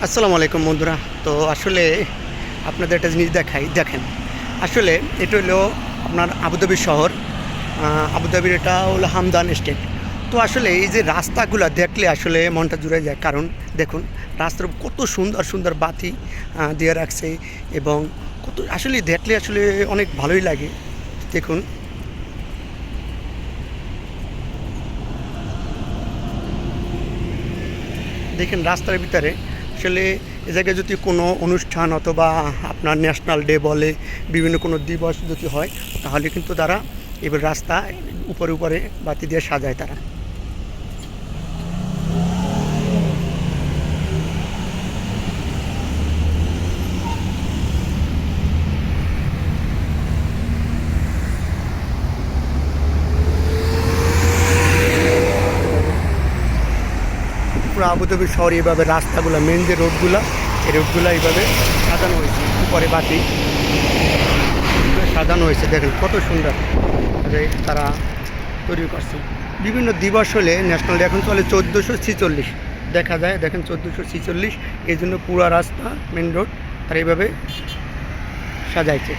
আসসালামু আলাইকুম বন্ধুরা। তো আসলে আপনাদের একটা জিনিস দেখাই, দেখেন। আসলে এটা হলো আপনার আবুধাবি শহর। আবুধাবির এটা হলো হামদান স্টেট। তো আসলে এই যে রাস্তাগুলো দেখলে আসলে মনটা জুড়ে যায়, কারণ দেখুন রাস্তার কত সুন্দর সুন্দর বাতি দিয়ে রাখছে, এবং কত আসলে দেখলে আসলে অনেক ভালোই লাগে। দেখুন, দেখেন রাস্তার ভিতরে আসলে এ জায়গায় যদি কোনো অনুষ্ঠান অথবা আপনার ন্যাশনাল ডে বলে, বিভিন্ন কোনো দিবস যদি হয়, তাহলে কিন্তু তারা এবার রাস্তা উপরে উপরে বাতি দিয়ে সাজায় তারা। পুরো আবুধাবি শহরে এইভাবে রাস্তাগুলো, মেন যে রোডগুলো, এই রোডগুলো এইভাবে সাজানো হয়েছে, উপরে বাতি সাজানো হয়েছে। দেখেন কত সুন্দর তারা তৈরি করছে। বিভিন্ন দিবস হলে, ন্যাশনাল ডে এখন চলে 1446 দেখা যায়, দেখেন 1446, এই জন্য পুরো রাস্তা মেন রোড তারা এইভাবে সাজাইছে।